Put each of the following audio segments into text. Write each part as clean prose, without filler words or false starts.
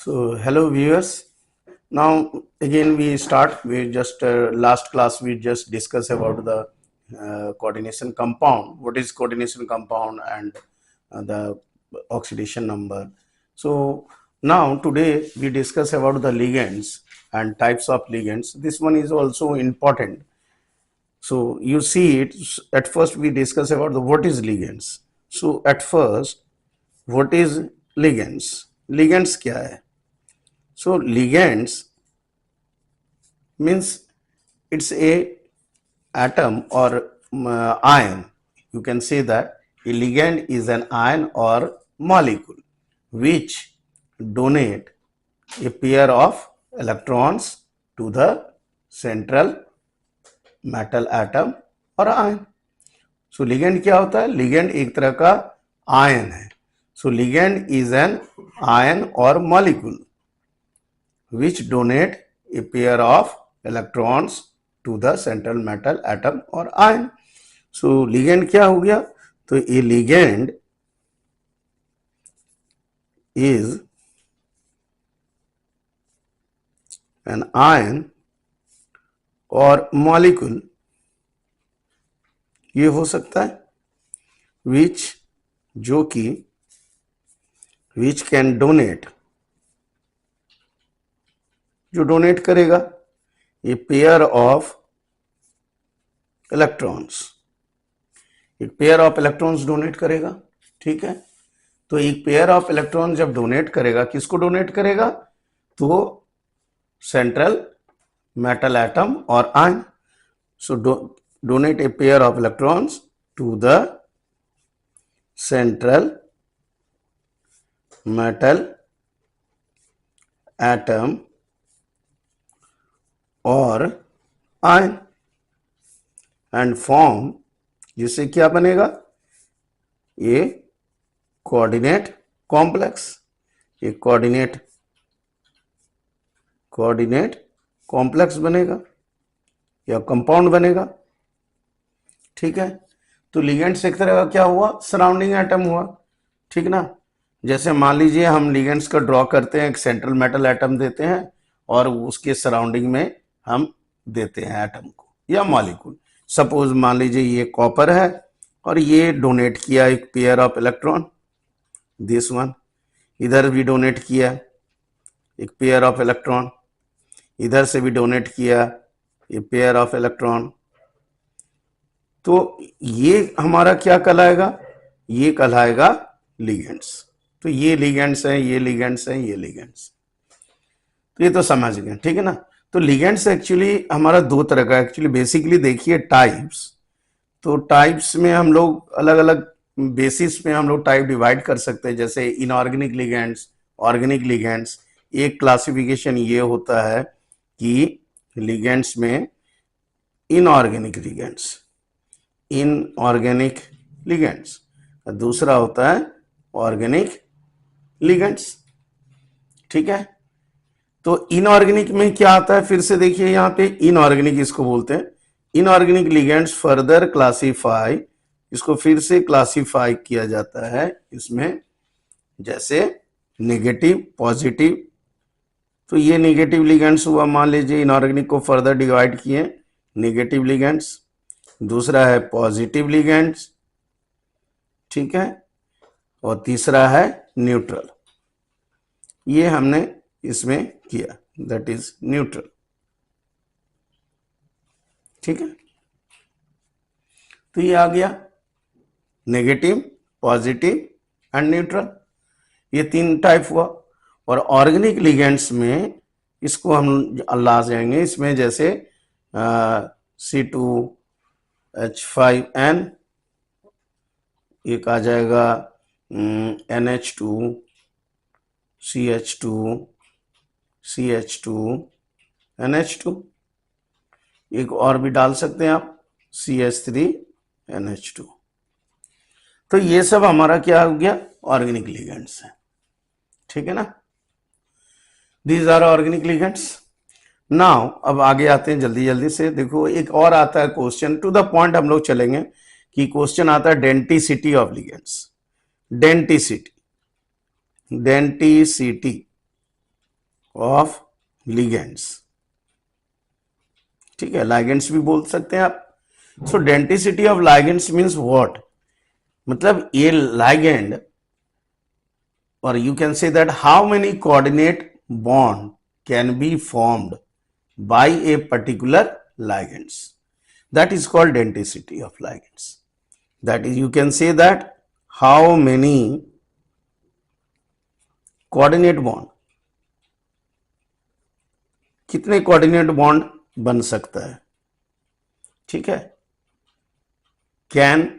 So, hello viewers. Now again we start. We just last class we just discussed about the coordination compound. What is coordination compound and the oxidation number. So now today we discuss about the ligands and types of ligands. This one is also important. So you see it. At first we discuss about the what is ligands. So at first, what is ligands? Ligands क्या है? So ligands means it's a atom or ion. You can say that a ligand is an ion or molecule which donate a pair of electrons to the central metal atom or ion. So ligand क्या होता है? Ligand एक तरह का ion है. So ligand is an ion or molecule which donate a pair of electrons to the central metal atom or ion. So ligand क्या हो गया? तो a ligand is an ion or molecule, ये हो सकता है, which जो कि which can donate, जो डोनेट करेगा ए पेयर ऑफ इलेक्ट्रॉन्स, एक पेयर ऑफ इलेक्ट्रॉन्स डोनेट करेगा. ठीक है, तो एक पेयर ऑफ इलेक्ट्रॉन जब डोनेट करेगा, किसको डोनेट करेगा? तो सेंट्रल मेटल एटम और ion. So donate a pair of electrons to the central metal atom और आयन एंड फॉर्म, जिससे क्या बनेगा? ये कोऑर्डिनेट कॉम्प्लेक्स, ये कोऑर्डिनेट कॉम्प्लेक्स बनेगा या कंपाउंड बनेगा. ठीक है, तो लिगेंड्स एक तरह का क्या हुआ? सराउंडिंग एटम हुआ. ठीक ना, जैसे मान लीजिए हम लिगेंड्स का ड्रॉ करते हैं, एक सेंट्रल मेटल एटम देते हैं और उसके सराउंडिंग में हम देते हैं एटम को या मॉलिक्यूल. सपोज मान लीजिए ये कॉपर है और ये डोनेट किया एक pair of electron, this one. इधर भी डोनेट किया एक पेयर ऑफ इलेक्ट्रॉन, इधर से भी डोनेट किया ये पेयर ऑफ इलेक्ट्रॉन. तो ये हमारा क्या कहलाएगा? ये कहलाएगा लिगेंड्स. तो ये लिगेंड्स हैं, ये लिगेंड्स हैं, ये लिगेंड्स. तो ये तो समझ गए. ठीक है ना. तो लिगेंड्स एक्चुअली हमारा दो तरह का, एक्चुअली बेसिकली देखिए टाइप्स. तो टाइप्स में हम लोग अलग अलग बेसिस में हम लोग टाइप डिवाइड कर सकते हैं, जैसे इनऑर्गेनिक लिगेंड्स, ऑर्गेनिक लिगेंड्स. एक क्लासिफिकेशन ये होता है कि लिगेंड्स में इनऑर्गेनिक लिगेंड्स, दूसरा होता है ऑर्गेनिक लिगेंड्स. ठीक है, तो इनऑर्गेनिक में क्या आता है? फिर से देखिए यहाँ पे इनऑर्गेनिक इसको बोलते हैं. इनऑर्गेनिक लिगेंड्स फर्दर क्लासीफाई, इसको फिर से क्लासीफाई किया जाता है इसमें, जैसे नेगेटिव, पॉजिटिव. तो ये नेगेटिव लिगेंड्स हुआ. मान लीजिए इनऑर्गेनिक को फर्दर डिवाइड किए, नेगेटिव लिगेंड्स. दूसरा है पॉजिटिव लिगेंड्स. ठीक है, और तीसरा है न्यूट्रल. ये हमने इसमें किया, दैट इज न्यूट्रल. ठीक है, तो ये आ गया नेगेटिव, पॉजिटिव एंड न्यूट्रल. ये तीन टाइप हुआ. और ऑर्गेनिक लिगेंड्स में इसको हम ला जाएंगे इसमें, जैसे C2H5N, एक आ जाएगा NH2, CH2, CH2, NH2. एक और भी डाल सकते हैं आप, CH3NH2. तो ये सब हमारा क्या हो गया? ऑर्गेनिक लिगेंड्स है. ठीक है ना. These are organic ligands. Now अब आगे आते हैं जल्दी जल्दी से. देखो एक और आता है क्वेश्चन, टू द पॉइंट हम लोग चलेंगे, कि क्वेश्चन आता है denticity of ligands. Denticity of ligands. ठीक है, लाइगेंड्स भी बोल सकते हैं आप। So denticity of ligands means what, मतलब ये ligand, or you can say that how many coordinate bond can be formed by a particular ligands, that is called denticity of ligands. That is, you can say that how many coordinate bond, कितने coordinate bond बन सकता है, ठीक है, can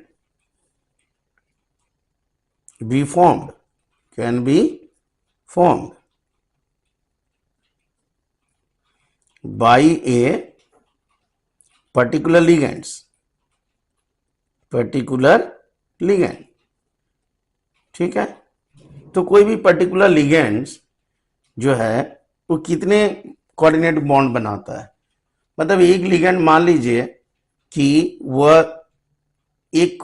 be formed, can be formed by a particular ligands, particular ligand। ठीक है, तो कोई भी पर्टिकुलर लिगेंड्स जो है वो कितने कोऑर्डिनेट बॉन्ड बनाता है, मतलब एक लिगेंड मान लीजिए कि वह एक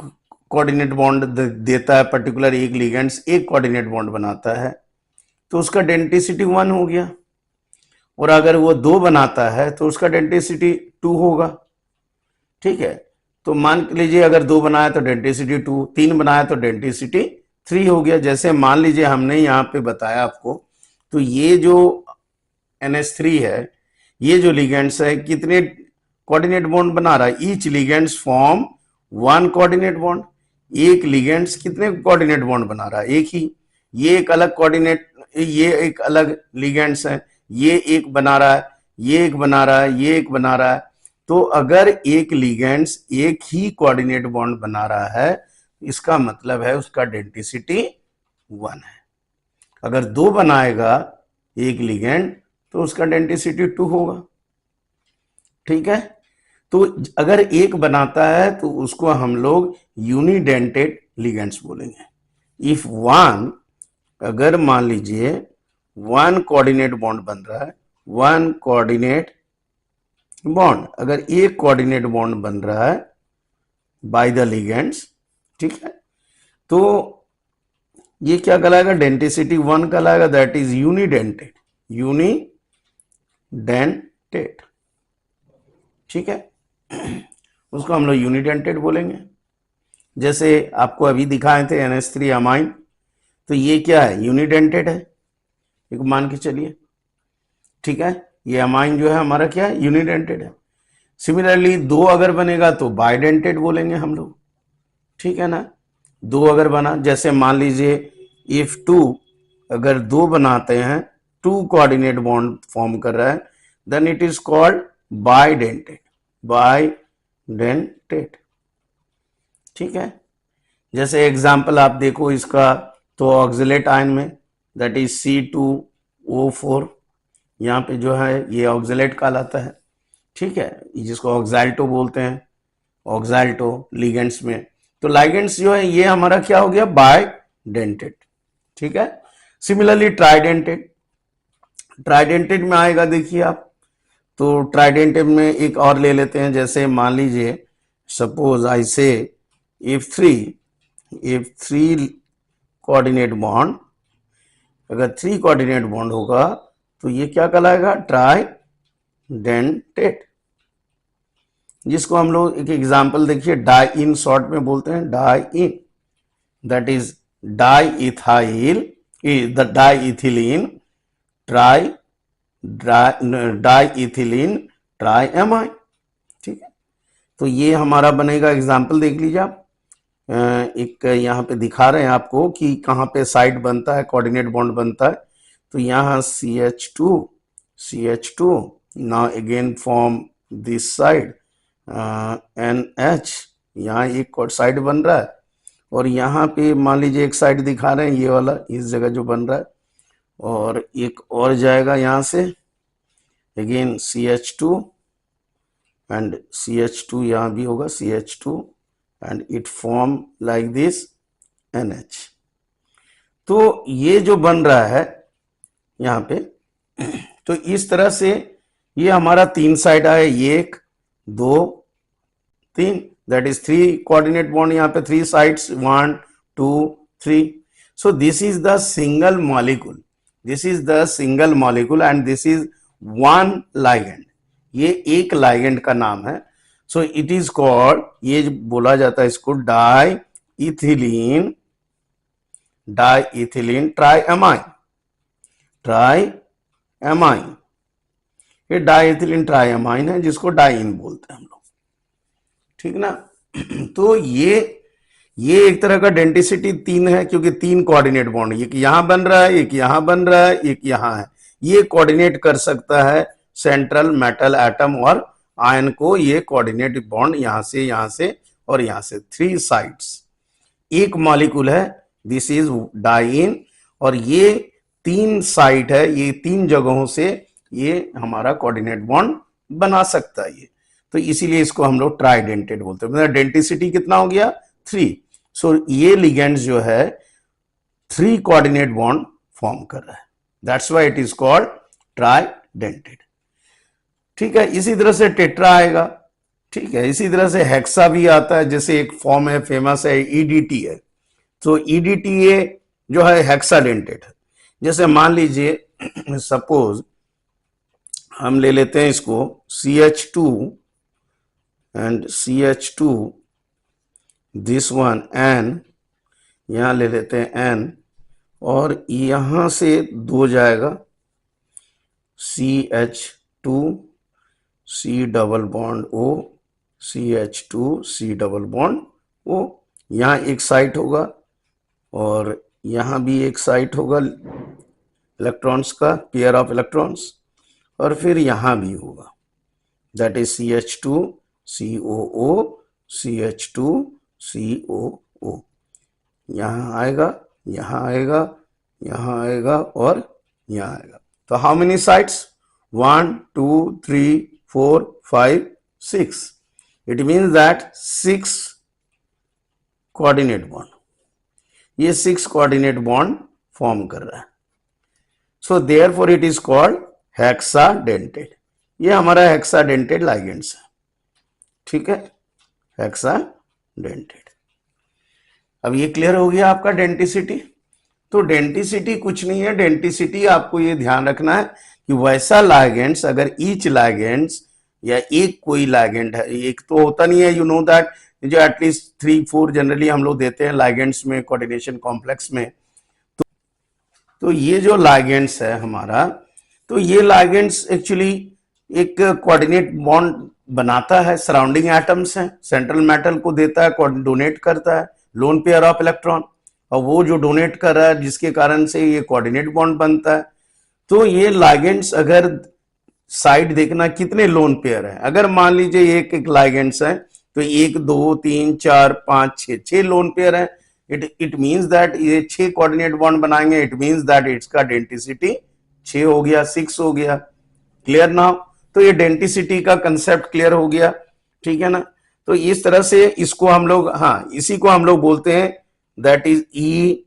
कोऑर्डिनेट बॉन्ड देता है, पर्टिकुलर एक लिगेंड्स एक कोऑर्डिनेट बॉन्ड बनाता है, तो उसका डेंटिसिटी 1 हो गया। और अगर वो 2 बनाता है तो उसका डेंटिसिटी 2 होगा। ठीक है, तो मान लीजिए अगर 2 बनाया तो डेंटिसिटी 2, 3 बनाया तो डेंटिसिटी 3 हो गया। जैसे मान लीजिए हमने यहाँ पे बताया आपको, तो ये जो NH3 है, ये जो लिगेंड्स है कितने कोऑर्डिनेट बॉन्ड बना रहा है, each ligands form 1 coordinate bond. एक लिगेंड्स कितने कोऑर्डिनेट बॉन्ड बना रहा है, एक ही। ये एक अलग कोऑर्डिनेट, ये एक अलग लिगेंड्स है, ये एक बना रहा है, ये एक बना रहा है, ये एक बना रहा है। तो अगर एक लिगेंड्स एक ही कोऑर्डिनेट बॉन्ड बना रहा है, इसका मतलब है उसका डेंटिसिटी 1 है। अगर 2 बनाएगा एक लिगेंड तो उसका डेंटिसिटी 2 होगा। ठीक है, तो अगर एक बनाता है तो उसको हम लोग यूनिडेंटेड लिगेंड्स बोलेंगे। इफ 1, अगर मान लीजिए 1 कोऑर्डिनेट बॉन्ड बन रहा है, 1 कोऑर्डिनेट बॉन्ड, अगर एक कोऑर्डिनेट बॉन्ड बन रहा है बाय द लिगेंड्स, ठीक है, तो ये क्या कहलाएगा, डेंटिसिटी 1 कहलाएगा, दैट इज यूनिडेंटेड, यूनिडेंटेड। ठीक है, उसको हम लोग यूनिडेंटेड बोलेंगे। जैसे आपको अभी दिखाए थे NH3 अमाइन, तो ये क्या है, यूनिडेंटेड है, एक मान के चलिए। ठीक है, ये अमाइन जो है हमारा क्या है, यूनिडेंटेड है। सिमिलरली 2 अगर बनेगा तो बाइडेंटेड बोलेंगे हम लोग। ठीक है ना, 2 अगर बना, जैसे मान लीजिए इफ 2, अगर 2 बनाते हैं, 2 कोऑर्डिनेट बॉन्ड फॉर्म कर रहा है, then it is called bidentate, bidentate. ठीक है, जैसे एग्जांपल आप देखो इसका, तो ऑक्सलेट आयन में, दैट इज C2O4, यहाँ पे जो है ये ऑक्सलेट कहलाता है। ठीक है, जिसको ऑक्साल्टो बोलते हैं, ऑक्साल्टो लिगेंड्स में। तो लाइगेंड्स जो है ये हमारा क्या हो गया, बाइडेंटेड। ठीक है, सिमिलरली ट्राइडेंटेड, ट्राइडेंटेड में आएगा, देखिए आप, तो ट्राइडेंटेड में एक और ले लेते हैं। जैसे मान लीजिए सपोज आई से इफ 3 कोऑर्डिनेट बॉन्ड, अगर 3 कोऑर्डिनेट बॉन्ड होगा तो ये क्या कहलाएगा, ट्राइडेंटेड, जिसको हम लोग एक एग्जांपल देखिए, डाई इन शॉर्ट में बोलते हैं, dien, that is diethyl, diethylene diethylene triamine. ठीक है, तो ये हमारा बनेगा, एग्जांपल देख लीजिए आप, एक यहाँ पे दिखा रहे हैं आपको कि कहाँ पे साइड बनता है, कोऑर्डिनेट बॉन्ड बनता है। तो यहाँ CH2 now again form this side NH, यहाँ एक साइड बन रहा है, और यहाँ पे मान लीजिए एक साइड दिखा रहे हैं, ये वाला इस जगह जो बन रहा है, और एक और जाएगा यहाँ से, अगेन CH2 एंड CH2 यहाँ भी होगा, CH2 and it form like this NH। तो ये जो बन रहा है यहाँ पे, तो इस तरह से ये हमारा 3 साइड आया, 1 2 3, दैट इज 3 कोऑर्डिनेट बॉन्ड, यहाँ पे 3 sides, 1 2 3। So this is the single molecule this is the single molecule and this is one ligand, ये एक लाइगेंड का नाम है। सो इट इज कॉल्ड, ये बोला जाता है इसको डाई इथिलीन, डाई इथिलीन ट्राइएमाइन, ट्राइएमाइन, ये डाई इथिलीन ट्राइएमाइन है जिसको डाइइन बोलते हैं हम लोग, ठीक ना। तो ये एक तरह का डेंटिसिटी 3 है, क्योंकि 3 कोऑर्डिनेट बॉन्ड, एक यहां बन रहा है, एक यहां बन रहा है, एक यहां है, ये कोऑर्डिनेट कर सकता है सेंट्रल मेटल एटम और आयन को, ये कोऑर्डिनेट बॉन्ड यहां से और यहां से, 3 साइड्स, एक मॉलिक्यूल है, दिस इज डाइइन, और ये 3 साइड है, ये 3 जगहों से ये हमारा कोऑर्डिनेट बॉन्ड बना सकता है ये, तो इसीलिए इसको हम लोग ट्राइडेंटेड बोलते हैं। मतलब डेंटिसिटी कितना हो गया, 3। सो ये लिगेंड्स जो है 3 कोऑर्डिनेट बॉन्ड फॉर्म कर रहा है, that's why it is called ट्राइडेंटेड, ठीक है। इसी तरह से टेट्रा आएगा, ठीक है। इसी तरह से हेक्सा भी आता है, जैसे एक फॉर्म है फेमस है ईडीटी है, तो ईडीटीए जो है हेक्साडेंटेड है। जैसे मान लीजिए सपोज हम ले लेते हैं इसको CH2 and CH2, this one N, यहां ले लेते हैं N, और यहां से 2 जाएगा CH2 C double bond O, CH2 C double bond O, यहां एक साइट होगा और यहां भी एक साइट होगा इलेक्ट्रॉन्स का, पेयर ऑफ इलेक्ट्रॉन्स, और फिर यहां भी होगा, that is CH2 COO CH2 COO, यहां आएगा, यहां आएगा, यहां आएगा और यहां आएगा। तो how many sites, 1 2 3 4 5 6, it means that 6 coordinate bond, ये 6 कोऑर्डिनेट बॉन्ड फॉर्म कर रहा है। So therefore it is called hexadentate, ये हमारा हेक्साडेंटेड लाइगेंड्स है, ठीक है, हेक्साडेंटेड। अब ये क्लियर हो गया आपका डेंटिसिटी। तो डेंटिसिटी कुछ नहीं है, डेंटिसिटी आपको ये ध्यान रखना है कि वैसा लाइगेंड्स, अगर ईच लाइगेंड्स या एक कोई लाइगेंड है, एक तो होता नहीं है, यू नो दैट, जो एटलीस्ट 3 4 जनरली हम लोग देते हैं लाइगेंड्स में कोऑर्डिनेशन कॉम्प्लेक्स में। तो ये जो लाइगेंड्स है हमारा, तो ये लाइगेंड्स एक्चुअली एक कोऑर्डिनेट बॉन्ड बनाता है, सराउंडिंग एटम्स हैं, सेंट्रल मेटल को देता है, डोनेट करता है लोन पेयर ऑफ इलेक्ट्रॉन, और वो जो डोनेट कर रहा है जिसके कारण से ये कोऑर्डिनेट बॉन्ड बनता है। तो ये लाइगेंड्स अगर साइड देखना कितने लोन पेयर है, अगर मान लीजिए एक एक लाइगेंड्स है तो 1 2 3 4 5 6 लोन पेयर है, इट मींस दैट ये 6 कोऑर्डिनेट बॉन्ड बनाएंगे, इट मींस दैट इसका डेंटिसिटी 6 हो गया, 6 हो गया, क्लियर नाउ। तो ये डेंटिसिटी का कंसेप्ट क्लियर हो गया, ठीक है ना। तो इस तरह से इसको हम लोग, हाँ, इसी को हम लोग बोलते हैं, दैट इज EDTA,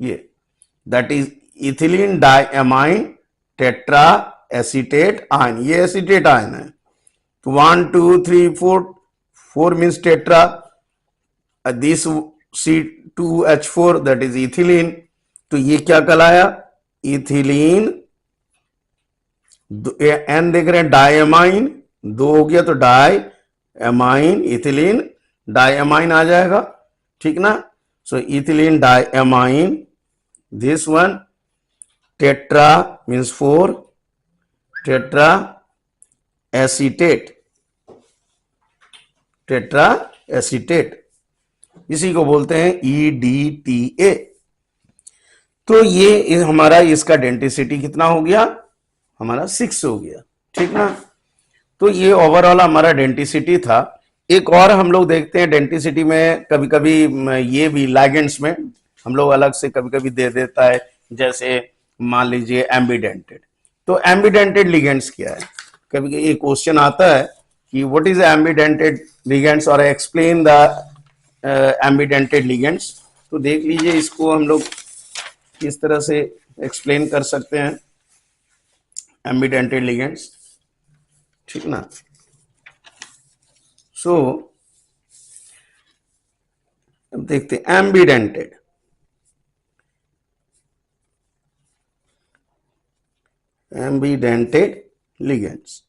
ये that is ethylene diamine tetra acetate ion, ये एसीटेट आयन है। तो 1 2 3 4, 4 means tetra, this C2H4 that is ethylene, तो ये क्या कहलाया, इथिलीन, एन देख रहे हैं, डाइएमाइन 2 हो गया तो डाई एमाइन, इथिलीन डाइएमाइन आ जाएगा, ठीक ना। So ethylene diamine, this one tetra means 4, tetra acetate, tetra acetate, इसी को बोलते हैं EDTA। तो ये हमारा इसका डेंटिसिटी कितना हो गया, हमारा 6 हो गया, ठीक ना। तो ये ओवरऑल हमारा डेंटिसिटी था। एक और हम लोग देखते हैं डेंटिसिटी में, कभी कभी ये भी लाइगेंड्स में हम लोग अलग से कभी कभी दे देता है, जैसे मान लीजिए एम्बीडेंटेड। तो एम्बीडेंटेड लिगेंड्स क्या है, कभी ये क्वेश्चन आता है कि व्हाट इज एम्बीडेंटेड लिगेंड्स, और एक्सप्लेन द एम्बीडेंटेड लिगेंड्स। तो देख लीजिए इसको हम लोग किस तरह से एक्सप्लेन कर सकते हैं एम्बीडेंटेड लिगेंड्स, ठीक ना। सो अब देखते हैं एम्बीडेंटेड, ambidentate ligands.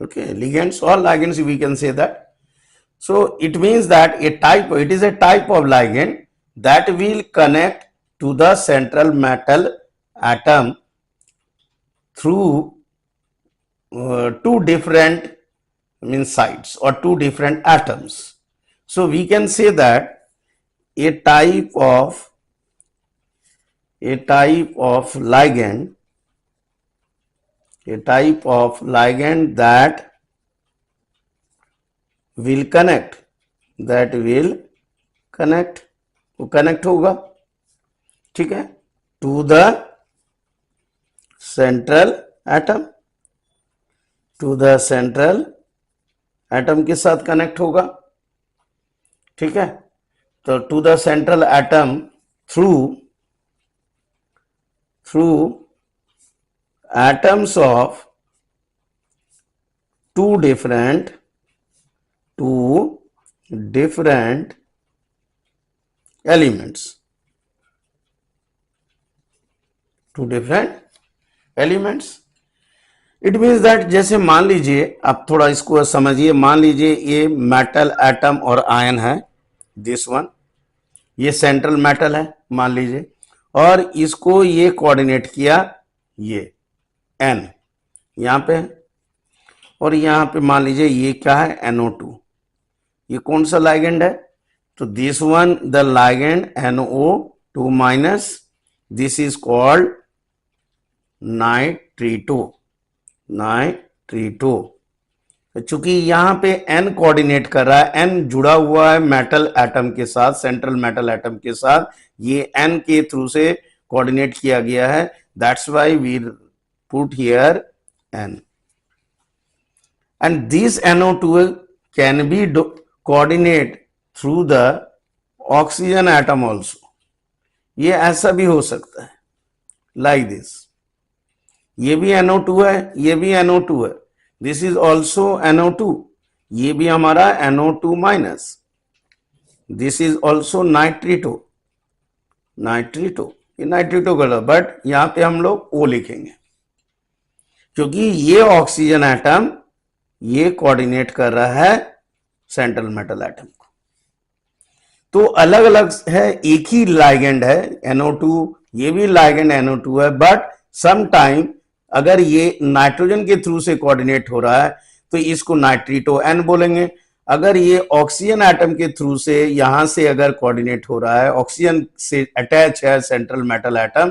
Okay, ligands or ligands, we can say that. So it means that it is a type of ligand that will connect to the central metal atom through two different sides or two different atoms. So we can say that a type of ligand that will connect वो connect होगा, ठीक है, to the central atom के साथ connect होगा, ठीक है। तो to the central atom through atoms of two different elements. It means that, जैसे मान लीजिए, आप थोड़ा इसको समझिए, मान लीजिए ये मेटल एटम और आयन है, दिस वन, ये सेंट्रल मेटल है मान लीजिए, और इसको ये कोऑर्डिनेट किया, ये N यहां पे, और यहां पे मान लीजिए ये क्या है, NO2, ये कौन सा लाइगेंड है, तो this one the ligand NO2 minus, this is called नाइट्रीटो। चूंकि यहां पे N कोऑर्डिनेट कर रहा है, N जुड़ा हुआ है मेटल एटम के साथ, सेंट्रल मेटल एटम के साथ, ये N के थ्रू से कोऑर्डिनेट किया गया है, that's why we put here N, and this NO2 can be coordinate through the oxygen atom also. ये ऐसा भी हो सकता है, like this, ये भी NO2 है, ये भी NO2 है, this is also NO2, ये भी हमारा NO2 minus, this is also नाइट्रीटो, ये नाइट्रीटो कलर, बट यहां पे हम लोग O लिखेंगे, क्योंकि ये ऑक्सीजन एटम ये कोऑर्डिनेट कर रहा है सेंट्रल मेटल एटम को। तो अलग अलग है, एक ही लाइगेंड है NO2, ये भी लाइगेंड NO2 है, बट सम टाइम अगर ये नाइट्रोजन के थ्रू से कोऑर्डिनेट हो रहा है तो इसको नाइट्रीटो N बोलेंगे, अगर ये ऑक्सीजन एटम के थ्रू से यहां से अगर कोऑर्डिनेट हो रहा है, ऑक्सीजन से अटैच है सेंट्रल मेटल एटम,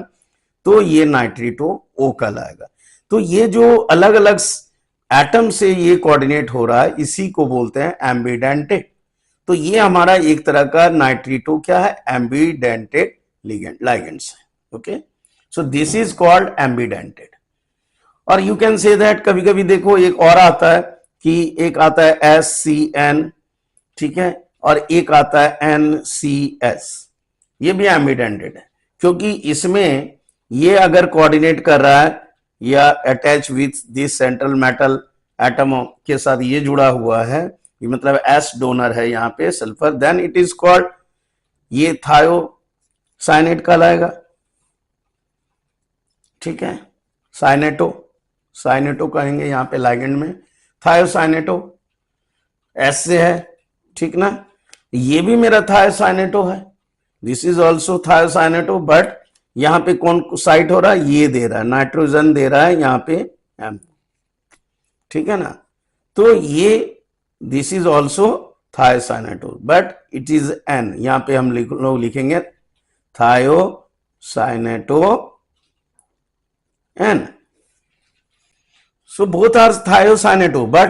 तो ये नाइट्रीटो O कहलाएगा। तो ये जो अलग अलग एटम से ये कोऑर्डिनेट हो रहा है, इसी को बोलते हैं एम्बिडेंटेड। तो ये हमारा एक तरह का नाइट्रीटो क्या है, एम्बिडेंटेड लिगेंड्स है। Okay, so this is called ambidentate. और यू कैन से दैट, कभी कभी देखो एक और आता है कि एक आता है SCN, ठीक है, और एक आता है NCS, ये भी एम्बिडेंटेड है, क्योंकि इसमें ये अगर कोऑर्डिनेट कर रहा है या attach with this central metal atom के साथ ये जुड़ा हुआ है, ये मतलब S डोनर है यहाँ पे sulphur, then it is called, ये थायोसाइनेट कहलाएगा, ठीक है, साइनेटो कहेंगे यहाँ पे लाइगेंड में, थायोसाइनेटो S से है, ठीक ना, ये भी मेरा थायोसाइनेटो है, this is also thiocyanato, but यहां पे कौन साइट हो रहा है, ये दे रहा है, नाइट्रोजन दे रहा है यहाँ पे M, ठीक है ना। तो ये this is also thiocyanato, but it is N, यहां पे हम लोग लिखेंगे thiocyanato N। So both are thiocyanato, but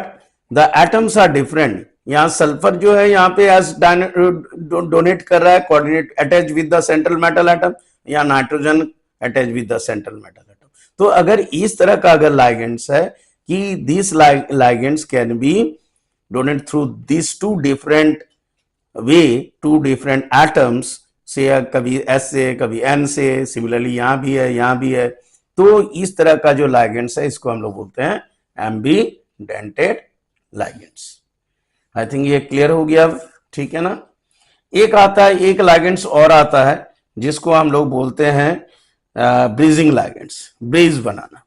the atoms are different. यहां सल्फर जो है यहाँ पे एस डोनेट कर रहा है, coordinate attach with the central metal atom, या nitrogen attach with the central metal atom. तो अगर इस तरह का अगर लाइगेंड्स है कि this ligands can be donate through this to different atoms से, कभी S से कभी N से, सिमिलरली यहां भी है, तो इस तरह का जो लाइगेंड्स है इसको हम लोग बोलते हैं एम्बिडेंटेड लाइगेंड्स। आई थिंक ये क्लियर हो गया, ठीक है ना। एक आता है, एक लाइगेंड्स और आता है जिसको हम लोग बोलते हैं ब्रीजिंग लिगेंड्स, ब्रीज बनाना।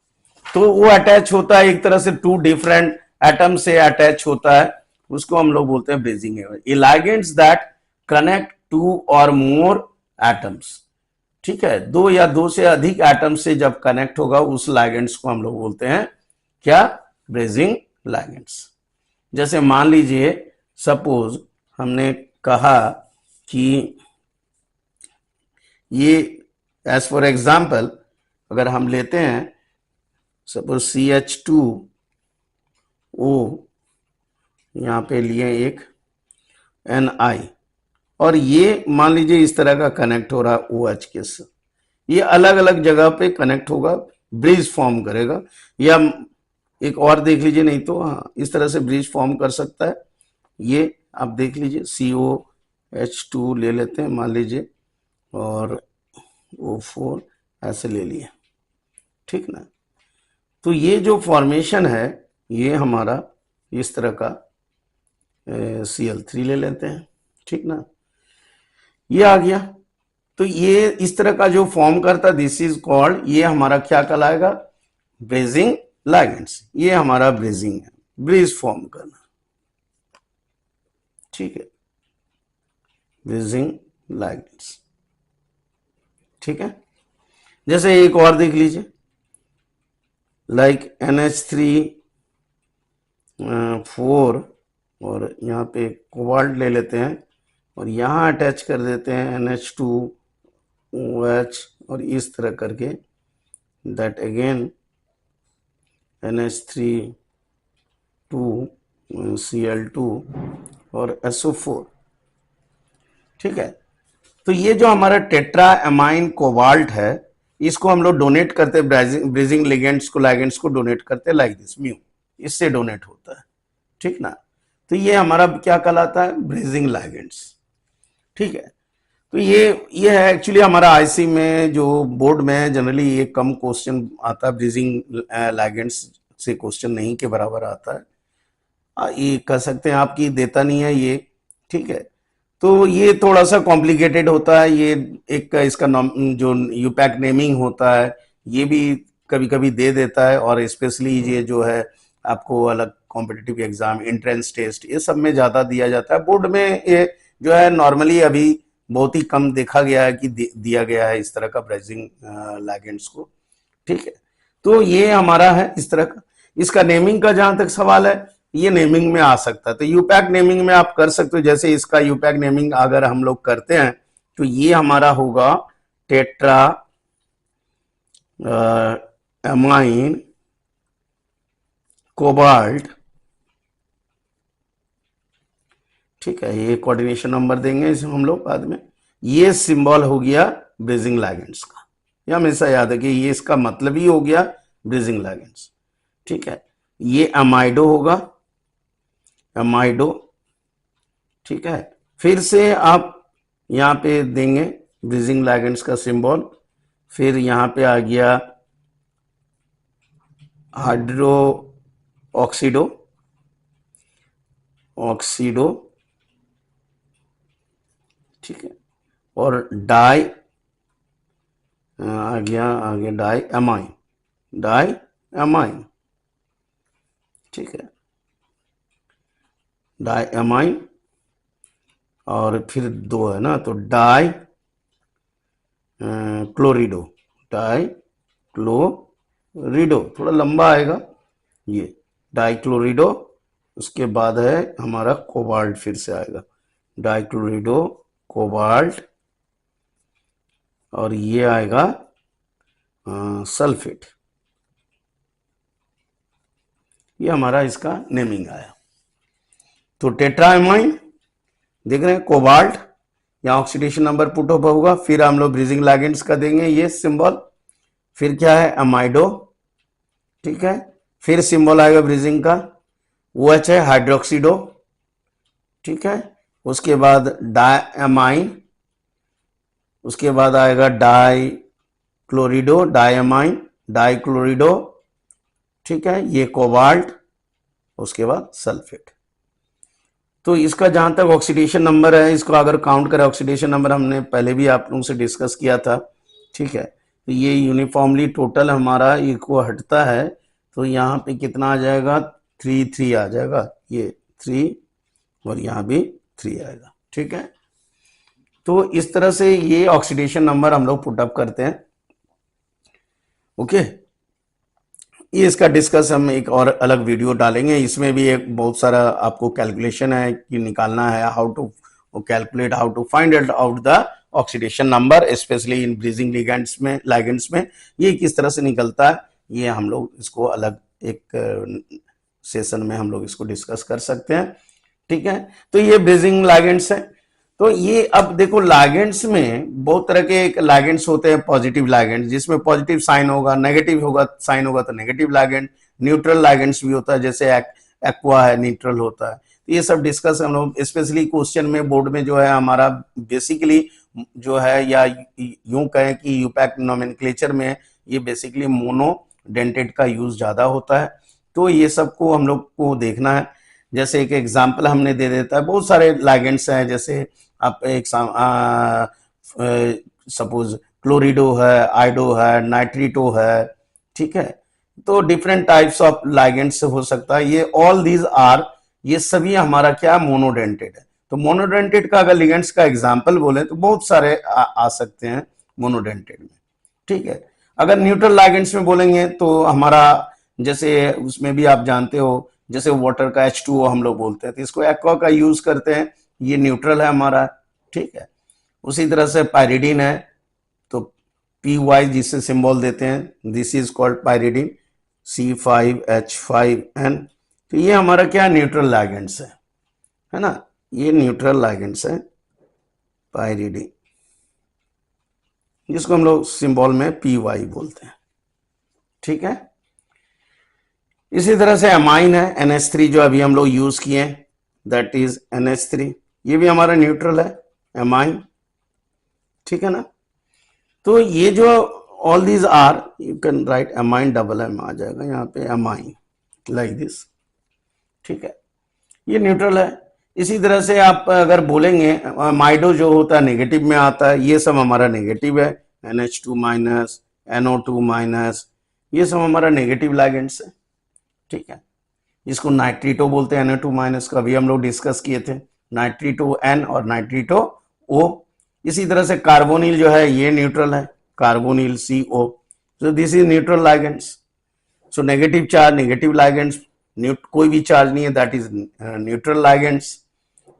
तो वो अटैच होता है एक तरह से टू डिफरेंट एटम से अटैच होता है, उसको हम लोग बोलते हैं ब्रीजिंग एजेंट। ये लिगेंड्स दैट कनेक्ट टू और मोर एटम्स, ठीक है, दो या दो से अधिक एटम से जब कनेक्ट होगा उस लिगेंड्स को हम लोग बोलते हैं क्या, ब्रीजिंग लिगेंड्स। जैसे मान लीजिए सपोज हमने कहा कि ये एज फॉर एग्जाम्पल अगर हम लेते हैं सपोज CH2O, यहां पे लिए एक Ni, और ये मान लीजिए इस तरह का कनेक्ट हो रहा है OH के साथ, ये अलग अलग जगह पे कनेक्ट होगा, ब्रिज फॉर्म करेगा। या एक और देख लीजिए, नहीं तो हाँ इस तरह से ब्रिज फॉर्म कर सकता है। ये आप देख लीजिए COH2 ले लेते हैं मान लीजिए, और O4 ऐसे ले लिए, ठीक ना। तो ये जो फॉर्मेशन है ये हमारा इस तरह का Cl3 ले लेते हैं, ठीक ना, ये आ गया। तो ये इस तरह का जो फॉर्म करता, दिस इज कॉल्ड, ये हमारा क्या कहलाएगा, ब्रीजिंग लिगेंड्स। ये हमारा ब्रीजिंग है, ब्रिज फॉर्म करना, ठीक है, ब्रीजिंग लिगेंड्स, ठीक है। जैसे एक और देख लीजिए, लाइक NH3 4, और यहाँ पे कोबाल्ट ले लेते हैं और यहाँ अटैच कर देते हैं NH2OH, और इस तरह करके दैट अगेन NH3 2Cl2 और SO4, ठीक है। तो ये जो हमारा टेट्रा एमाइन कोबाल्ट है, इसको हम लोग डोनेट करते हैं ब्रीजिंग लिगेंड्स को डोनेट करते हैं लाइक दिस म्यू, इससे डोनेट होता है, ठीक ना। तो ये हमारा क्या कहलाता है, ब्रीजिंग लिगेंड्स, ठीक है। तो ये है एक्चुअली हमारा आईसी में, जो बोर्ड में जनरली ये कम क्वेश्चन आता है, ब्रीजिंग लिगेंड्स से क्वेश्चन नहीं के बराबर आता है, ये कह सकते हैं आपकी देता नहीं है ये, ठीक है। तो ये थोड़ा सा कॉम्प्लिकेटेड होता है, ये एक इसका जो यूपैक नेमिंग होता है ये भी कभी कभी दे देता है, और स्पेशली ये जो है आपको अलग कॉम्पिटिटिव एग्जाम, एंट्रेंस टेस्ट, ये सब में ज्यादा दिया जाता है। बोर्ड में ये जो है नॉर्मली अभी बहुत ही कम देखा गया है कि दिया गया है इस तरह का ब्रीजिंग लिगेंड्स को, ठीक है। तो ये हमारा है इस तरह का। इसका नेमिंग का जहां तक सवाल है, ये नेमिंग में आ सकता है, तो यूपैक नेमिंग में आप कर सकते हो। जैसे इसका यूपैक नेमिंग अगर हम लोग करते हैं तो ये हमारा होगा टेट्रा एमाइन कोबाल्ट, ठीक है, ये कोऑर्डिनेशन नंबर देंगे इसे हम लोग बाद में। ये सिंबल हो गया ब्रीजिंग लिगेंड्स का, ये हमेशा याद है कि ये इसका मतलब ही हो गया ब्रीजिंग लिगेंड्स, ठीक है। ये अमाइडो होगा, अमाइडो, ठीक है। फिर से आप यहां पे देंगे ब्रीजिंग लिगेंड्स का सिंबल, फिर यहां पे आ गया हाइड्रो ऑक्सीडो, ऑक्सीडो, ठीक है, और डाई आ गया डाई एमाइन, डाई एमाइन, ठीक है, डाई एमाइन, और फिर दो है ना, तो डाई क्लोरिडो, डाई क्लोरिडो, थोड़ा लंबा आएगा ये, डाई क्लोरिडो। उसके बाद है हमारा कोबाल्ट, फिर से आएगा डाई क्लोरिडो कोबाल्ट, और ये आएगा सल्फेट। ये हमारा इसका नेमिंग आया। तो टेट्राएमाइन देख रहे हैं, कोबाल्ट, यहाँ ऑक्सीडेशन नंबर पुट ऑफ होगा, फिर हम लोग ब्रीजिंग लिगेंड्स का देंगे ये सिंबल, फिर क्या है अमाइडो, ठीक है, फिर सिंबल आएगा ब्रीजिंग का, OH है हाइड्रोक्सीडो, ठीक है, उसके बाद डायमाइन, उसके बाद आएगा डाई क्लोरिडो, डायमाइन, डाई क्लोरिडो, ठीक है, ये कोबाल्ट, उसके बाद सल्फेट। तो इसका जहां तक ऑक्सीडेशन नंबर है, इसको अगर काउंट करें, ऑक्सीडेशन नंबर हमने पहले भी आप लोगों से डिस्कस किया था, ठीक है। तो ये यूनिफॉर्मली टोटल हमारा ये को हटता है, तो यहाँ पे कितना आ जाएगा, 3 आ जाएगा, ये 3 और यहाँ भी 3 आएगा। ठीक है, तो इस तरह से ये ऑक्सीडेशन नंबर हम लोग पुटअप करते हैं। ओके, ये इसका डिस्कस हम एक और अलग वीडियो डालेंगे, इसमें भी एक बहुत सारा आपको कैलकुलेशन है कि निकालना है, how to calculate, how to find out the oxidation number, specially in bridging ligands में ये किस तरह से निकलता है, ये हम लोग इसको अलग एक सेशन में हम लोग इसको डिस्कस कर सकते हैं। ठीक है, तो ये ब्रीजिंग लिगेंड्स है। तो ये अब देखो लिगेंड्स में बहुत तरह के लिगेंड्स होते हैं, पॉजिटिव लिगेंड्स जिसमें पॉजिटिव साइन होगा, नेगेटिव होगा साइन होगा तो नेगेटिव लिगेंड, न्यूट्रल लिगेंड्स भी होता है जैसे एक्वा है, न्यूट्रल होता है। तो ये सब डिस्कस हम लोग स्पेशली क्वेश्चन में बोर्ड में जो है हमारा बेसिकली जो है, या यूं कहें कि यूपैक नोमेनक्लेचर में ये बेसिकली मोनोडेंटेड का यूज ज्यादा होता है। तो ये सबको हम लोग को देखना है। जैसे एक एग्जाम्पल हमने दे देता है, बहुत सारे लिगेंड्स हैं, जैसे आप एक सपोज क्लोरिडो है, आइडो है, नाइट्रिटो है। ठीक है, तो डिफरेंट टाइप्स ऑफ लिगेंड्स हो सकता है, ये ऑल दीज आर, ये सभी हमारा क्या मोनोडेंटेड है। तो मोनोडेंटेड का अगर लिगेंड्स का एग्जांपल बोले तो बहुत सारे आ सकते हैं मोनोडेंटेड में। ठीक है, अगर न्यूट्रल लिगेंड्स में बोलेंगे तो हमारा जैसे उसमें भी आप जानते हो, जैसे वाटर का H2O हम लोग बोलते हैं, तो इसको एक्वा का यूज करते हैं, ये न्यूट्रल है हमारा। ठीक है, उसी तरह से पायरिडीन है, तो PY जिससे सिंबल देते हैं, this is called pyridine, C5H5N। तो ये हमारा क्या न्यूट्रल लिगेंड्स है ना, ये न्यूट्रल लिगेंड्स है पायरिडीन, जिसको हम लोग सिंबल में PY बोलते हैं। ठीक है, इसी तरह से अमाइन है, NH3 जो अभी हम लोग यूज किए, दैट इज NH3, ये भी हमारा न्यूट्रल है अमाइन। ठीक है ना, तो ये जो all these are, you can write amine, double M आ जाएगा यहाँ पे, अमाइन लाइक दिस। ठीक है, ये न्यूट्रल है। इसी तरह से आप अगर बोलेंगे माइडो जो होता है नेगेटिव में आता है, ये सब हमारा नेगेटिव है, NH2 माइनस, NO2 माइनस, ये सब हमारा नेगेटिव लिगेंड्स है। ठीक है, इसको नाइट्रिटो बोलते हैं, NO2 माइनस का भी हम लोग डिस्कस किए थे, नाइट्रिटो N और नाइट्रिटो O। इसी तरह से कार्बोनिल जो है ये न्यूट्रल है, carbonyl CO, so this is neutral ligands, so negative charge negative ligands, कोई भी चार्ज नहीं है, दैट इज न्यूट्रल ligands।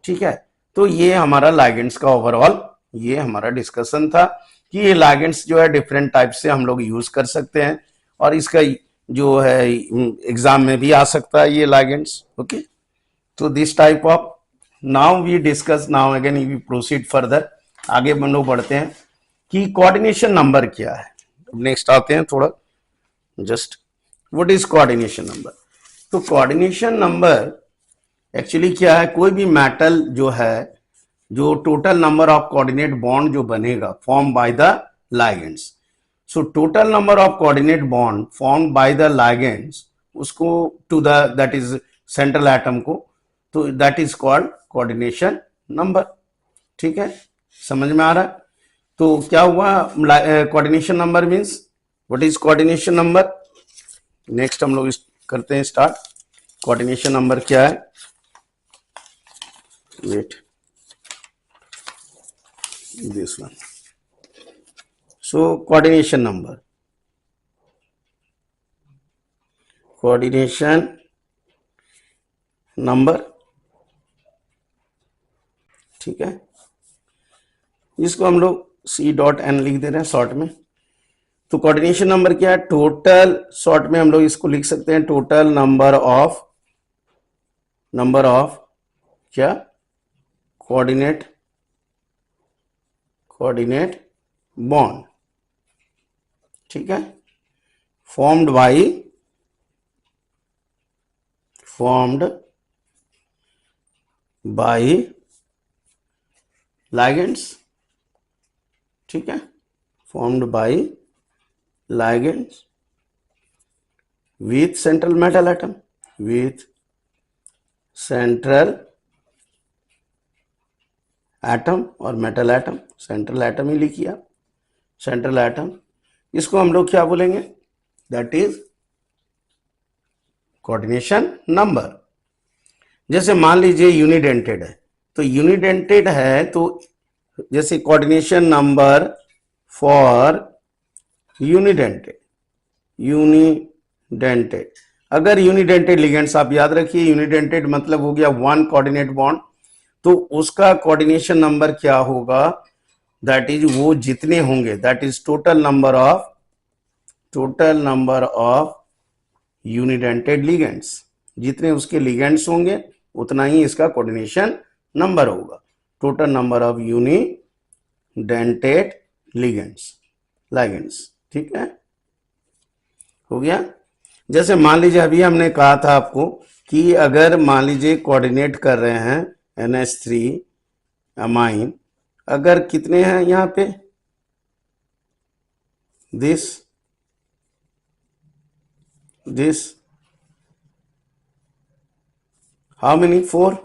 ठीक है, तो ये हमारा ligands का ओवरऑल ये हमारा डिस्कशन था कि ये ligands जो है डिफरेंट टाइप से हम लोग यूज कर सकते हैं, और इसका जो है एग्जाम में भी आ सकता है ये ligands। ओके, तो this type of, now we discuss, now again we proceed further, आगे हम लोग बढ़ते हैं कि कोऑर्डिनेशन नंबर क्या है। नेक्स्ट आते हैं थोड़ा, just what is coordination number. तो कोऑर्डिनेशन नंबर एक्चुअली क्या है, कोई भी मेटल जो है, जो total number of coordinate bond जो बनेगा form by the ligands, so total number of coordinate bond form by the ligands, उसको to the that is central atom को, तो that is called coordination number. ठीक है, समझ में आ रहा है। तो क्या हुआ, coordination number means, what is coordination number. Next हम लोग करते हैं स्टार्ट, कोऑर्डिनेशन नंबर क्या है, wait this one. So coordination number, coordination number, ठीक है, इसको हम लोग C.N लिख दे रहे हैं शॉर्ट में। तो कोऑर्डिनेशन नंबर क्या है, टोटल, शॉर्ट में हम लोग इसको लिख सकते हैं टोटल नंबर ऑफ क्या, कोऑर्डिनेट बॉन्ड। ठीक है, फॉर्म्ड बाय ligands। ठीक है, formed by ligands with central metal atom, with central atom और metal atom, central atom ही लिखिए आप, central atom इसको हम लोग क्या बोलेंगे, दैट इज कोऑर्डिनेशन नंबर। जैसे मान लीजिए यूनिडेंटेड है, तो यूनिडेंटेड है तो जैसे coordination number for unidentate, unidentate, अगर यूनिडेंटेड लिगेंड्स, आप याद रखिए यूनिडेंटेड मतलब हो गया वन कोऑर्डिनेट बॉन्ड, तो उसका कोऑर्डिनेशन नंबर क्या होगा, दैट इज वो जितने होंगे, that is total number of unidentate ligands, जितने उसके लिगेंड्स होंगे उतना ही इसका कोऑर्डिनेशन नंबर होगा, total number of unidentate ligands. ठीक है, हो गया। जैसे मान लीजिए अभी हमने कहा था आपको कि अगर मान लीजिए कोऑर्डिनेट कर रहे हैं NH3 अमाइन, अगर कितने हैं यहां पे, दिस हाउ मेनी, 4,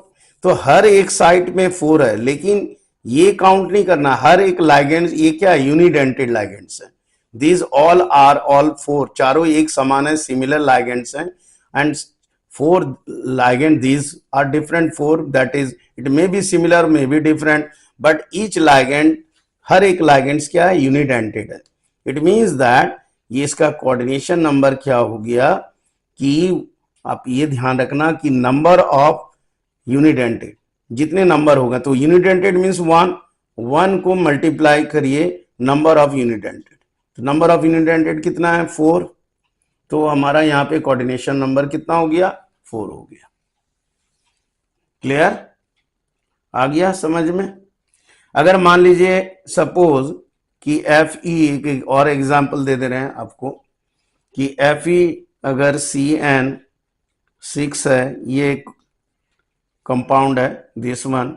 तो हर एक साइट में 4 है, लेकिन ये काउंट नहीं करना, हर एक लाइगेंड्स, ये क्या यूनिडेंटेड लाइगेंड्स है, these all are all 4, चारों एक समान है, सिमिलर लाइगेंड्स हैं, and 4 ligand, these are different 4, that is it may be similar, may be different, but each ligand, हर एक लाइगेंड्स क्या है, यूनिडेंटेड है। इट मींस दैट ये इसका कोऑर्डिनेशन नंबर क्या हो गया, कि आप ये ध्यान रखना कि नंबर ऑफ यूनिडेंटेड, जितने नंबर होगा, तो यूनिडेंटेड मींस 1 को मल्टीप्लाई करिए नंबर ऑफ यूनिडेंटेड, तो नंबर ऑफ यूनिडेंटेड कितना है, 4, तो हमारा यहाँ पे कोऑर्डिनेशन नंबर कितना हो गया, 4 हो गया। क्लियर, आ गया समझ में। अगर मान लीजिए सपोज कि Fe, और एग्जांपल दे रहे हैं आपको कि Fe अगर CN6 है, ये कंपाउंड है दिस वन,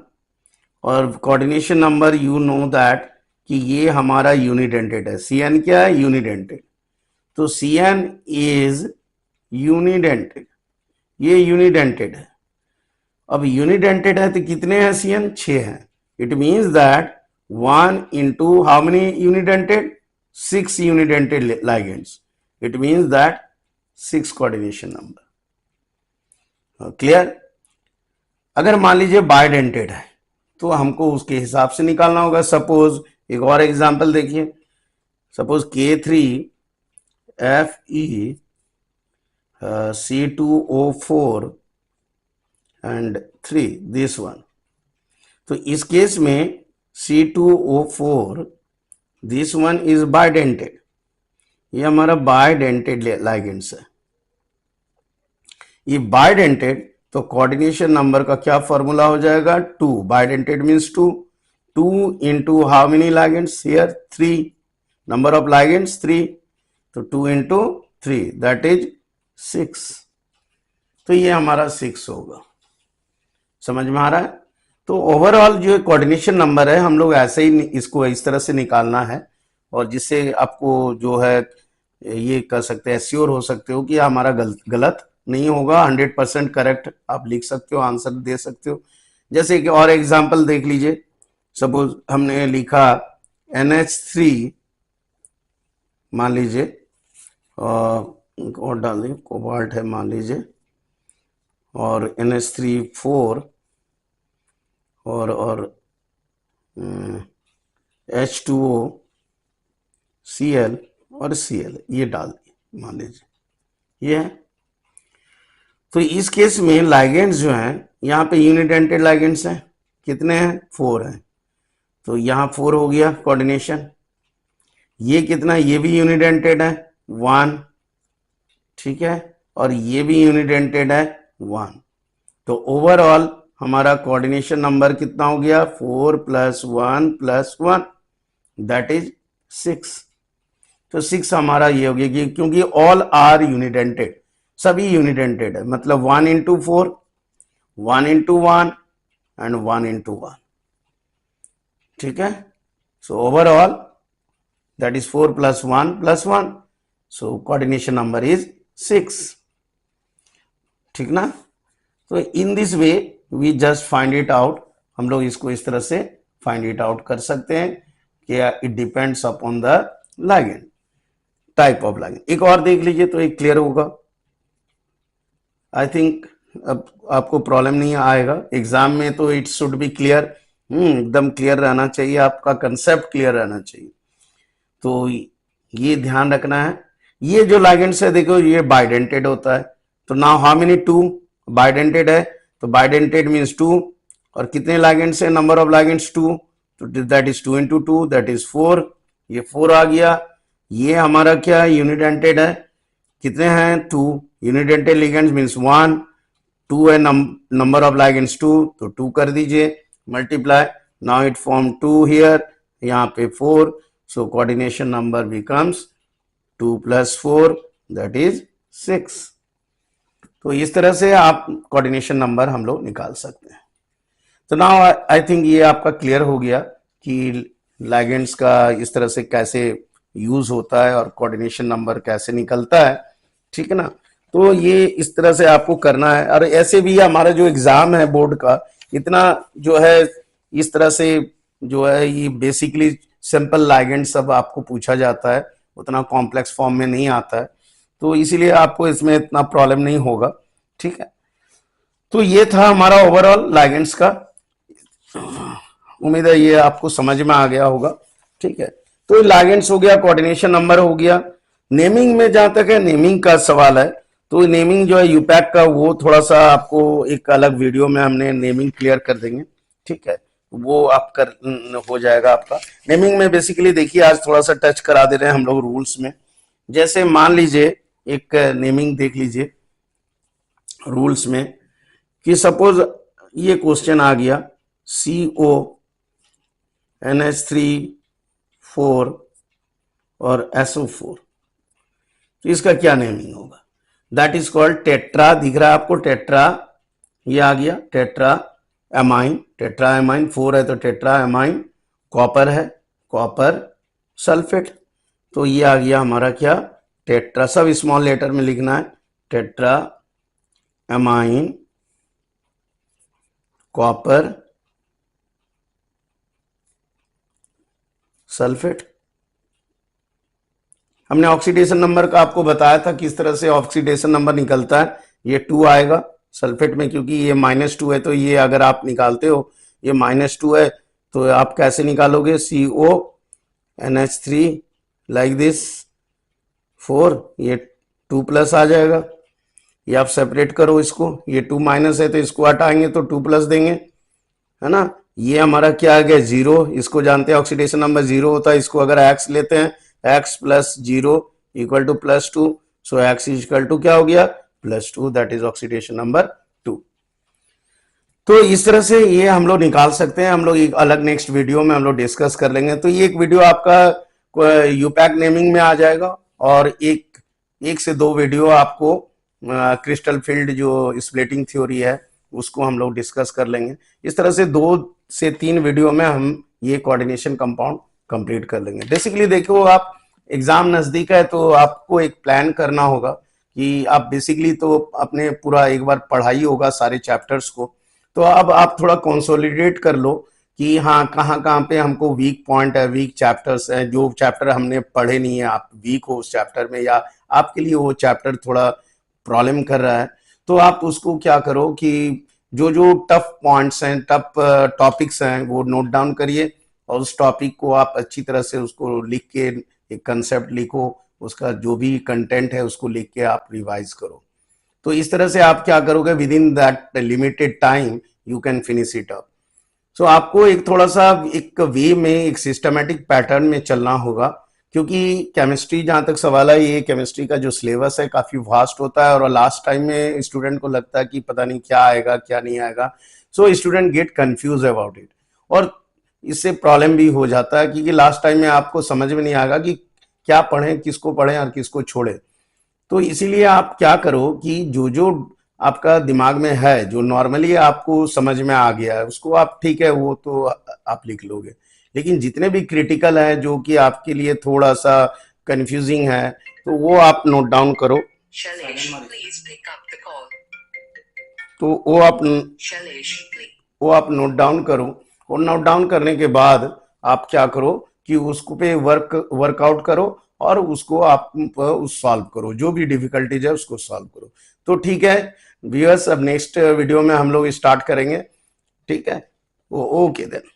और coordination number you know that कि ये हमारा यूनिडेंटेड है, Cn क्या है, यूनिडेंटेड, तो Cn इज यूनिडेंटेड, ये यूनिडेंटेड है। अब यूनिडेंटेड है तो कितने हैं Cn, 6 हैं, it means that 1 into how many unidented, 6 unidented ligands, it means that 6 coordination number। Clear. अगर मान लीजिए बाइडेंटेड है तो हमको उसके हिसाब से निकालना होगा। सपोज एक और एग्जांपल देखिए, suppose K3FeC2O4 and 3, this one, तो इस केस में C2O4, this one is bidentate, ये हमारा बाइडेंटेड लाइगेंड्स है, ये बाइडेंटेड, तो कोऑर्डिनेशन नंबर का क्या फॉर्मूला हो जाएगा, 2, bidentate means 2 into how many ligands here, 3, number of ligands 3, तो 2 into 3 दैट इज 6, तो ये हमारा 6 होगा। समझ में आ रहा है। तो ओवरऑल जो कोऑर्डिनेशन नंबर है हम लोग ऐसे ही इसको इस तरह से निकालना है, और जिससे आपको जो है ये कर सकते हैं, श्योर हो सकते हो कि हमारा गलत नहीं होगा, 100% करेक्ट आप लिख सकते हो, आंसर दे सकते हो। जैसे कि और एग्जांपल देख लीजिए, सपोज हमने लिखा NH3, मान लीजिए और डाल दें, कोबाल्ट है मान लीजिए, और NH3 4 और H2O Cl और Cl, ये डाल दिए मान लीजिए, ये है। तो इस केस में लाइगेंड्स जो हैं, यहाँ पे यूनिडेंटेड लाइगेंड्स हैं, कितने हैं, 4 हैं, तो यहाँ 4 हो गया कोऑर्डिनेशन। ये कितना, ये भी यूनिडेंटेड है 1, ठीक है, और ये भी यूनिडेंटेड है 1, तो ओवरऑल हमारा कोऑर्डिनेशन नंबर कितना हो गया, 4 + 1 + 1 दैट इज 6, तो 6 हमारा ये हो गया, क्योंकि ऑल आर यूनिडेंटेड, सभी यूनिडेंटेड है, मतलब 1 into 4, 1 into 1 एंड 1 into 1, ठीक है। So overall that is 4 + 1 + 1, so coordination number is 6, ठीक ना। तो in this way we just find it out, हम लोग इसको इस तरह से फाइंड इट आउट कर सकते हैं कि it depends upon the ligand. Type of ligand. एक और देख लीजिए तो एक क्लियर होगा। आई थिंक अब आपको प्रॉब्लम नहीं आएगा एग्जाम में, तो इट शुड बी क्लियर। एकदम क्लियर रहना चाहिए, आपका कंसेप्ट क्लियर रहना चाहिए। तो ये ध्यान रखना है। ये जो लाइगेंड्स है देखो, ये बाइडेंटेड होता है। तो now how many, two, bidentate है तो बाइडेंटेड मीन्स टू। और कितने लाइगेंड्स है, नंबर ऑफ लाइगेंड्स टू, तो that is 2 into 2 that is 4। ये 4 आ गया। ये हमारा क्या है, यूनिडेंटेड है। कितने हैं, 2। यूनिडेंटेड लिगेंड्स मीन्स 1, 2 है नंबर ऑफ लाइगेंड्स 2, तो 2 कर दीजिए multiply. Now it form 2 here, यहाँ पे 4, सो coordination number becomes 2 + 4 that is 6। तो इस तरह से आप कोऑर्डिनेशन नंबर हम लोग निकाल सकते हैं। तो नाउ आई थिंक ये आपका क्लियर हो गया कि लाइगेंड्स का इस तरह से कैसे यूज होता है और कोऑर्डिनेशन नंबर कैसे निकलता है, ठीक है ना। तो ये इस तरह से आपको करना है। और ऐसे भी हमारा जो एग्जाम है बोर्ड का, इतना जो है इस तरह से जो है ये बेसिकली सिंपल लाइगेंड सब आपको पूछा जाता है, उतना कॉम्प्लेक्स फॉर्म में नहीं आता है, तो इसीलिए आपको इसमें इतना प्रॉब्लम नहीं होगा, ठीक है। तो ये था हमारा ओवरऑल लाइगेंड्स का। उम्मीद है ये आपको समझ में आ गया होगा, ठीक है। तो लाइगेंड्स हो गया, कोऑर्डिनेशन नंबर हो गया। नेमिंग में जहां तक है नेमिंग का सवाल है, तो नेमिंग जो है यूपैक का, वो थोड़ा सा आपको एक अलग वीडियो में हमने नेमिंग क्लियर कर देंगे, ठीक है। वो आप कर हो जाएगा आपका। नेमिंग में बेसिकली देखिए आज थोड़ा सा टच करा दे रहे हैं हम लोग रूल्स में। जैसे मान लीजिए एक नेमिंग देख लीजिए रूल्स में कि सपोज ये क्वेश्चन आ गया CO NH3 4 और SO4, तो इसका क्या नेमिंग होगा, दैट इज कॉल्ड टेट्रा। दिख रहा है आपको टेट्रा, ये आ गया टेट्रा एमाइन। टेट्रा एमाइन 4 है तो टेट्रा एमाइन। कॉपर है, कॉपर सल्फेट, तो ये आ गया हमारा क्या, टेट्रा। सब स्मॉल लेटर में लिखना है, टेट्रा एमाइन कॉपर सल्फेट। हमने ऑक्सीडेशन नंबर का आपको बताया था किस तरह से ऑक्सीडेशन नंबर निकलता है। ये 2 आएगा सल्फेट में, क्योंकि ये -2 है, तो ये अगर आप निकालते हो ये -2 है, तो आप कैसे निकालोगे, CO NH3 लाइक दिस 4, ये 2+ आ जाएगा। ये आप सेपरेट करो इसको, ये 2- है तो इसको हटाएंगे तो 2+ देंगे, है ना। ये हमारा क्या आ गया, 0। इसको जानते हैं ऑक्सीडेशन नंबर 0 होता है। इसको अगर x लेते हैं, x + 0 = +2, सो x = क्या हो गया, +2, दैट इज ऑक्सीडेशन नंबर 2। तो इस तरह से ये हम लोग निकाल सकते हैं। हम लोग एक अलग नेक्स्ट वीडियो में हम लोग डिस्कस कर लेंगे। तो ये एक वीडियो आपका यूपैक नेमिंग में आ जाएगा, और एक से 2 वीडियो आपको क्रिस्टल फील्ड जो स्प्लिटिंग थ्योरी है उसको हम लोग डिस्कस कर लेंगे। इस तरह से 2 से 3 वीडियो में हम ये कोऑर्डिनेशन कंपाउंड कंप्लीट कर लेंगे। बेसिकली देखो, आप एग्जाम नजदीक है तो आपको एक प्लान करना होगा कि आप बेसिकली तो अपने पूरा एक बार पढ़ाई होगा सारे चैप्टर्स को, तो अब आप थोड़ा कंसोलिडेट कर लो कि हाँ कहाँ कहाँ पे हमको वीक पॉइंट है, वीक चैप्टर्स हैं, जो चैप्टर हमने पढ़े नहीं है, आप वीक हो उस चैप्टर में, या आपके लिए वो चैप्टर थोड़ा प्रॉब्लम कर रहा है, तो आप उसको क्या करो कि जो जो टफ पॉइंट्स हैं, टफ टॉपिक्स हैं, वो नोट डाउन करिए, और उस टॉपिक को आप अच्छी तरह से उसको लिख के एक कंसेप्ट लिखो, उसका जो भी कंटेंट है उसको लिख के आप रिवाइज करो। तो इस तरह से आप क्या करोगे, within that limited time you can finish it up. So आपको एक थोड़ा सा एक वे में, एक सिस्टमेटिक पैटर्न में चलना होगा, क्योंकि केमिस्ट्री जहां तक सवाल है, ये केमिस्ट्री का जो सिलेबस है काफी वास्ट होता है, और लास्ट टाइम में स्टूडेंट को लगता है कि पता नहीं क्या आएगा क्या नहीं आएगा। So student get confuse about it, और इससे प्रॉब्लम भी हो जाता है, क्योंकि लास्ट टाइम में आपको समझ में नहीं आएगा कि क्या पढ़ें, किसको पढ़ें और किसको छोड़े। तो इसीलिए आप क्या करो कि जो जो आपका दिमाग में है, जो नॉर्मली आपको समझ में आ गया है, उसको आप, ठीक है, वो तो आप लिख लोगे, लेकिन जितने भी क्रिटिकल है, जो कि आपके लिए थोड़ा सा कंफ्यूजिंग है, तो वो आप नोट डाउन करो। तो वो आप नोट डाउन करो, और नोट डाउन करने के बाद आप क्या करो कि उसको पे वर्कआउट करो, और उसको आप सॉल्व करो, जो भी डिफिकल्टीज है उसको सॉल्व करो। तो ठीक है व्यूअर्स, अब नेक्स्ट वीडियो में हम लोग स्टार्ट करेंगे, ठीक है, ओके देन।